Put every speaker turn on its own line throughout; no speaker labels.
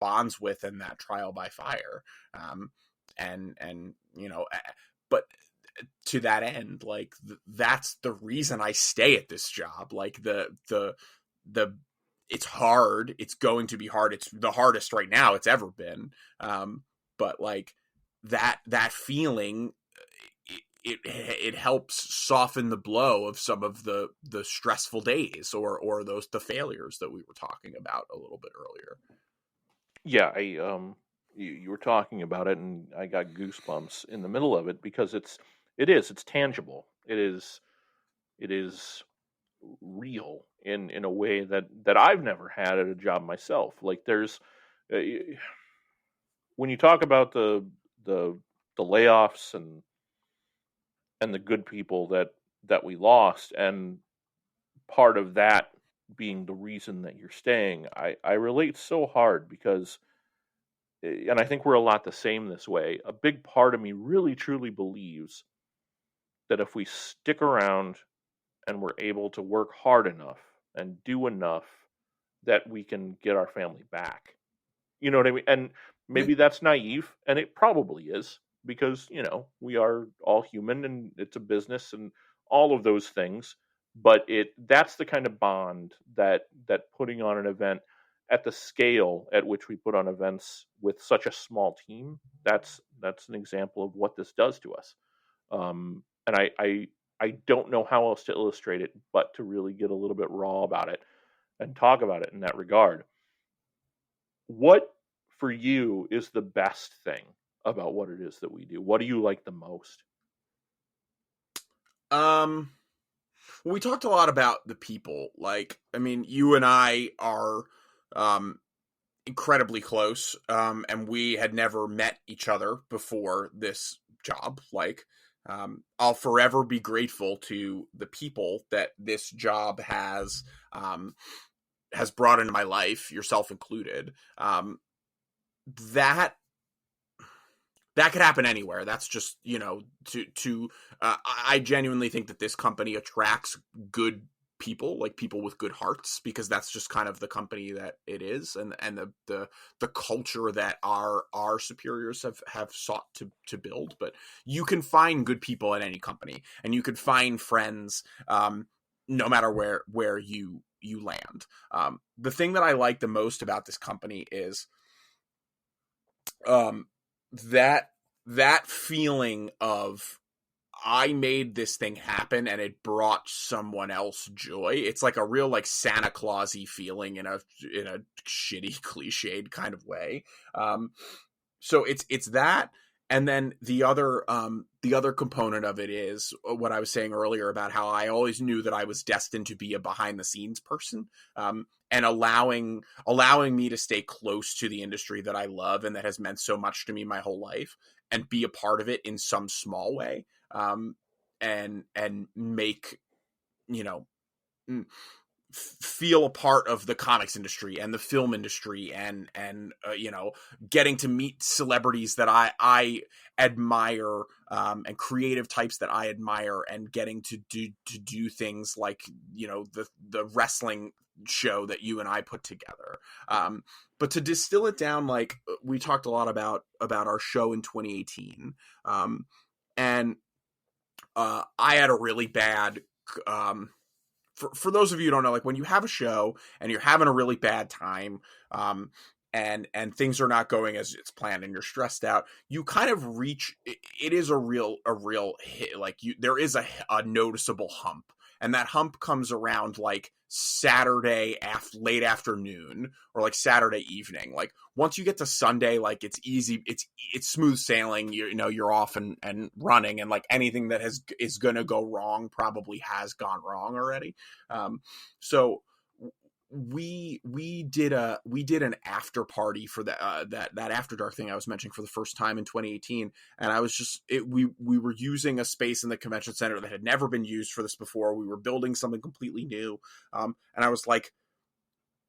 bonds with in that trial by fire. And but to that end, like that's the reason I stay at this job. Like the it's hard. It's going to be hard. It's the hardest right now it's ever been. But like that feeling, it helps soften the blow of some of the stressful days or the failures that we were talking about a little bit earlier.
Yeah, you were talking about it, and I got goosebumps in the middle of it because it's tangible. It is real in a way that I've never had at a job myself. Like there's when you talk about the layoffs and the good people that we lost, and part of that being the reason that you're staying, I relate so hard because, and I think we're a lot the same this way. A big part of me really truly believes that if we stick around and we're able to work hard enough and do enough, that we can get our family back. You know what I mean? And maybe that's naive, and it probably is, because, we are all human and it's a business and all of those things. But that's the kind of bond that putting on an event at the scale at which we put on events with such a small team, that's an example of what this does to us. And I don't know how else to illustrate it but to really get a little bit raw about it and talk about it in that regard. What for you is the best thing about what it is that we do? What do you like the most?
We talked a lot about the people. Like, I mean, you and I are incredibly close, and we had never met each other before this job. Like, I'll forever be grateful to the people that this job has brought into my life, yourself included. That could happen anywhere. That's just, I genuinely think that this company attracts good people, like people with good hearts, because that's just kind of the company that it is, and the culture that our superiors have sought to build. But you can find good people at any company, and you could find friends no matter where you land. The thing that I like the most about this company is that feeling of, I made this thing happen and it brought someone else joy. It's like a real like Santa Claus-y feeling in a shitty cliched kind of way. So it's that. And then the other component of it is what I was saying earlier about how I always knew that I was destined to be a behind the scenes person. And allowing me to stay close to the industry that I love and that has meant so much to me my whole life, and be a part of it in some small way, and make, feel a part of the comics industry and the film industry, and getting to meet celebrities that I admire, and creative types that I admire, and getting to do things like, the wrestling show that you and I put together. But to distill it down, like we talked a lot about our show in 2018. And I had a really bad, for those of you who don't know, like when you have a show and you're having a really bad time, and things are not going as it's planned and you're stressed out, you kind of reach, it is a real hit. Like there is a noticeable hump, and that hump comes around like Saturday late afternoon, or like Saturday evening. Like once you get to Sunday, like it's easy, it's smooth sailing. You're off and running, and like anything that is gonna go wrong probably has gone wrong already. So we did an after party for that After Dark thing I was mentioning for the first time in 2018, and I was just we were using a space in the convention center that had never been used for this before. We were building something completely new, and I was like,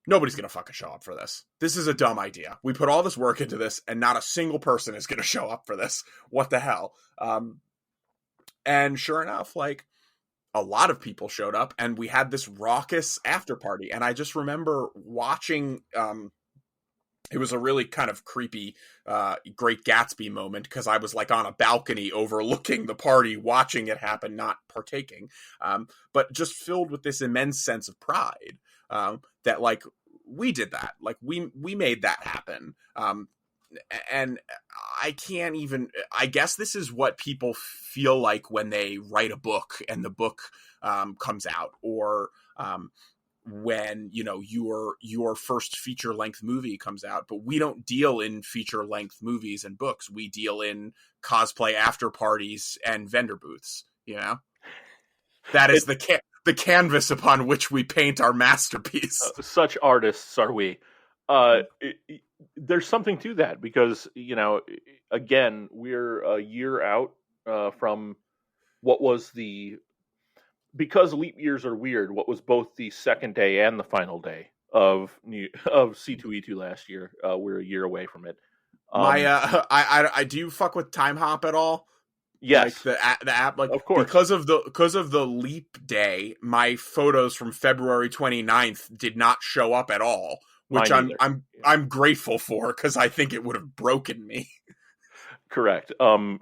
nobody's gonna fucking show up for this. This is a dumb idea. We put all this work into this, and not a single person is gonna show up for this. What the hell? And sure enough, like, a lot of people showed up, and we had this raucous after party. And I just remember watching it was a really kind of creepy Great Gatsby moment, because I was like on a balcony overlooking the party, watching it happen, not partaking, but just filled with this immense sense of pride, that like we did that, like we made that happen. And I can't even, I guess this is what people feel like when they write a book and the book comes out, or when, you know, your first feature length movie comes out. But we don't deal in feature length movies and books. We deal in cosplay after parties and vendor booths. You know, that is the canvas upon which we paint our masterpiece.
Such artists are we. There's something to that, because, you know, again, we're a year out from what was because leap years are weird, what was both the second day and the final day of C2E2 last year. We're a year away from it.
I do you fuck with Time Hop at all?
Yes,
like the app, like,
of course,
because of the leap day, my photos from February 29th did not show up at all, which I'm grateful for, because I think it would have broken me.
Correct. And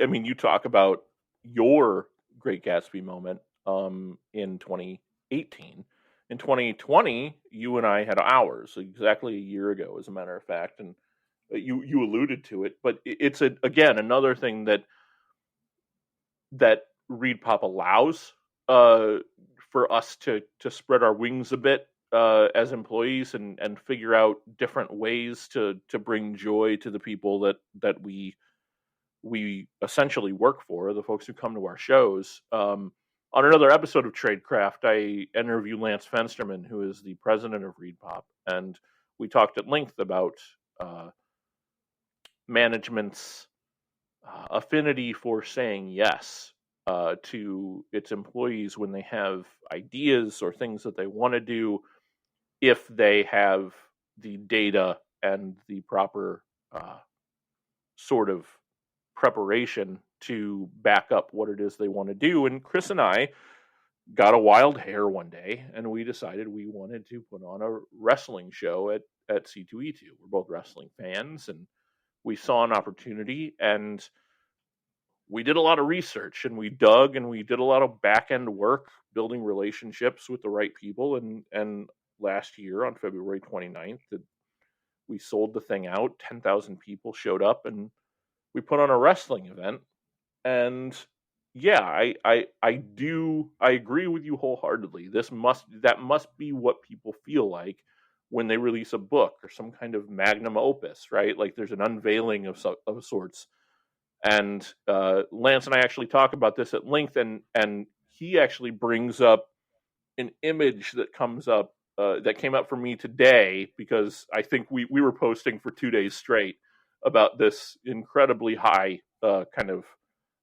I mean, you talk about your Great Gatsby moment in 2018. In 2020, you and I had ours exactly a year ago, as a matter of fact, and you alluded to it. But it's again another thing that ReedPop allows for us to spread our wings a bit as employees, and figure out different ways to bring joy to the people that we essentially work for, the folks who come to our shows. On another episode of Tradecraft, I interview Lance Fensterman, who is the president of ReedPop, and we talked at length about management's affinity for saying yes to its employees when they have ideas or things that they want to do, if they have the data and the proper sort of preparation to back up what it is they want to do. And Chris and I got a wild hair one day, and we decided we wanted to put on a wrestling show at C2E2. We're both wrestling fans, and we saw an opportunity, and we did a lot of research, and we dug, and we did a lot of back end work building relationships with the right people. And last year on February 29th, we sold the thing out. 10,000 people showed up, and we put on a wrestling event. And yeah, I agree with you wholeheartedly. That must be what people feel like when they release a book or some kind of magnum opus, right? Like there's an unveiling of sorts. And Lance and I actually talk about this at length, and he actually brings up an image that comes up that came up for me today, because I think we were posting for 2 days straight about this incredibly high kind of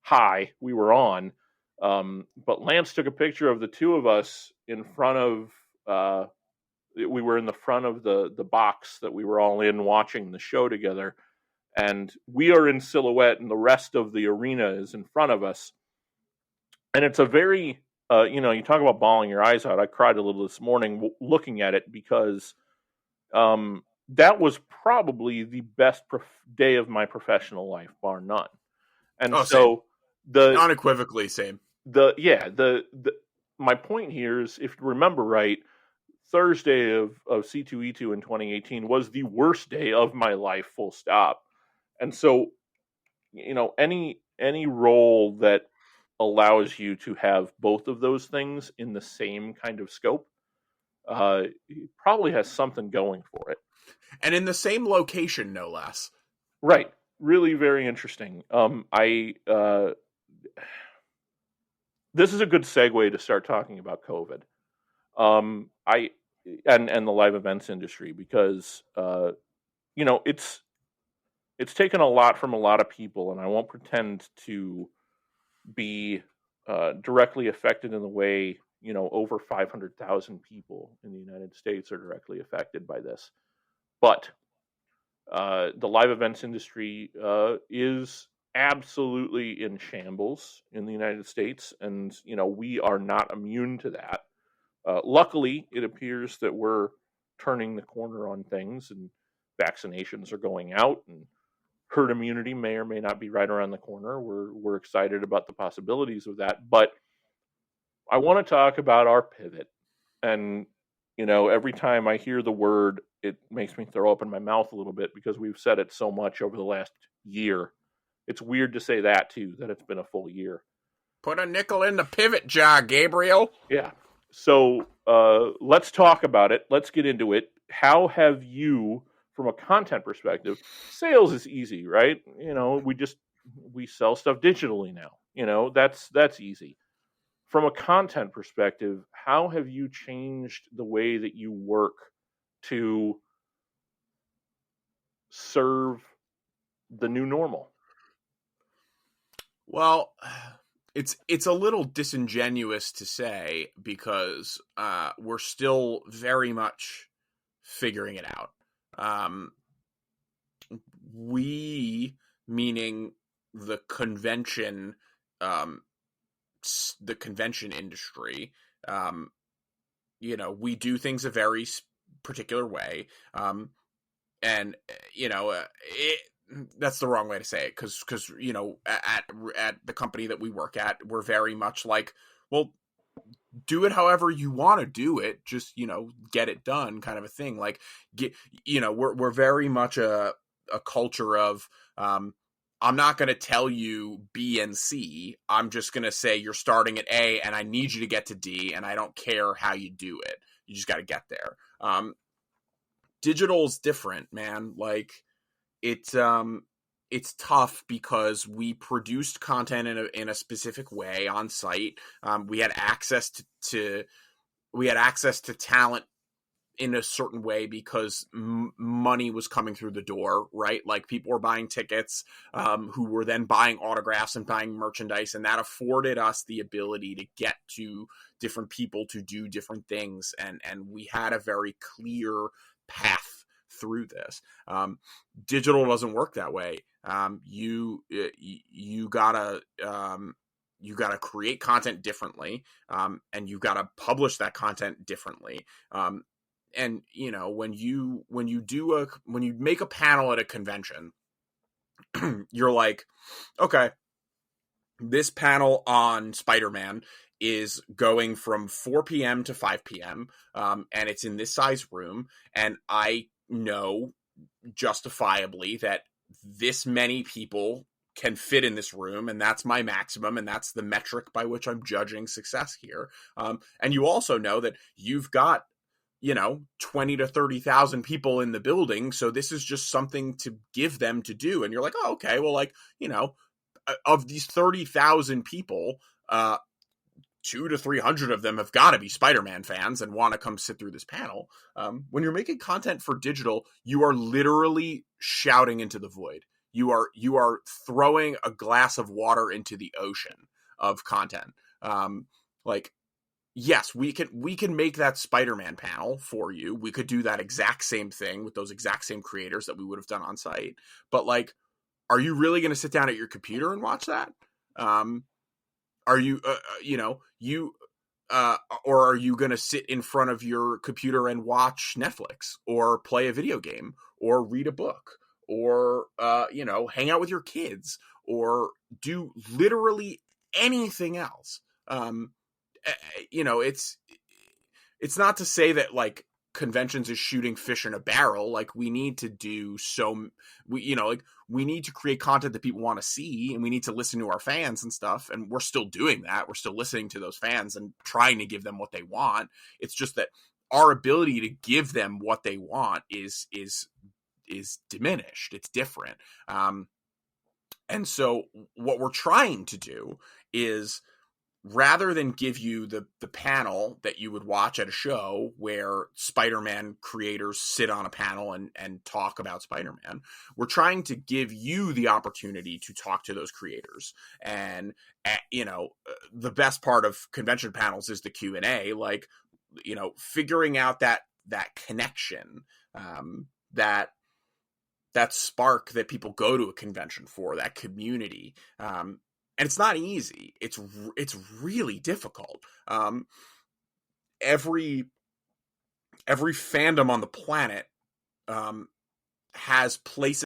high we were on. But Lance took a picture of the two of us in front of we were in the front of the box that we were all in watching the show together, and we are in silhouette and the rest of the arena is in front of us. And it's a very you talk about bawling your eyes out. I cried a little this morning looking at it, because that was probably the best day of my professional life, bar none. And so
same. Unequivocally same.
My point here is, if you remember right, Thursday of C2E2 in 2018 was the worst day of my life, full stop. And so, any role that allows you to have both of those things in the same kind of scope probably has something going for it.
And in the same location, no less.
Right. Really very interesting. This is a good segue to start talking about COVID. And the live events industry, because it's taken a lot from a lot of people, and I won't pretend to be directly affected in the way over 500,000 people in the United States are directly affected by this. But the live events industry is absolutely in shambles in the United States, and we are not immune to that. Luckily, it appears that we're turning the corner on things, and vaccinations are going out, and herd immunity may or may not be right around the corner. We're excited about the possibilities of that. But I want to talk about our pivot. And, every time I hear the word, it makes me throw up in my mouth a little bit because we've said it so much over the last year. It's weird to say that, too, that it's been a full year.
Put a nickel in the pivot jar, Gabriel.
Yeah. So let's talk about it. Let's get into it. How have you, from a content perspective, sales is easy, right? We sell stuff digitally now. That's easy. From a content perspective, how have you changed the way that you work to serve the new normal?
Well, it's a little disingenuous to say because we're still very much figuring it out. We, meaning the convention, industry, we do things a very particular way, and that's the wrong way to say it because at the company that we work at, we're very much like, well, do it however you want to do it, just get it done, kind of a thing. Like, we're very much a culture of I'm not going to tell you B and C. I'm just going to say you're starting at A and I need you to get to D, and I don't care how you do it. You just got to get there. Digital's different, man. Like, it's tough because we produced content in a specific way on site. We had access to talent in a certain way because money was coming through the door, right? Like, people were buying tickets, who were then buying autographs and buying merchandise, and that afforded us the ability to get to different people to do different things, and we had a very clear path through this. Digital doesn't work that way. You gotta create content differently, and you gotta publish that content differently. And when you make a panel at a convention, you're like, okay, this panel on Spider-Man is going from 4 p.m. to 5 p.m. And it's in this size room, and I know justifiably that this many people can fit in this room, and that's my maximum, and that's the metric by which I'm judging success here. And you also know that you've got 20 to 30,000 people in the building, so this is just something to give them to do. And you're like, oh, okay, well, like, of these 30,000 people, 200 to 300 of them have got to be Spider-Man fans and want to come sit through this panel. When you're making content for digital, you are literally shouting into the void. You are throwing a glass of water into the ocean of content. Like, yes, we can make that Spider-Man panel for you. We could do that exact same thing with those exact same creators that we would have done on site. But, like, are you really going to sit down at your computer and watch that? Are you, or are you going to sit in front of your computer and watch Netflix or play a video game or read a book or, hang out with your kids or do literally anything else? It's not to say that, like, conventions is shooting fish in a barrel. Like, we need to do we need to create content that people want to see, and we need to listen to our fans and stuff. And we're still doing that. We're still listening to those fans and trying to give them what they want. It's just that our ability to give them what they want is diminished. It's different. And so what we're trying to do is, rather than give you the panel that you would watch at a show where Spider-Man creators sit on a panel and talk about Spider-Man, we're trying to give you the opportunity to talk to those creators. And, the best part of convention panels is the Q&A, like, figuring out that connection, that spark that people go to a convention for, that community. And it's not easy. It's really difficult. Every fandom on the planet has places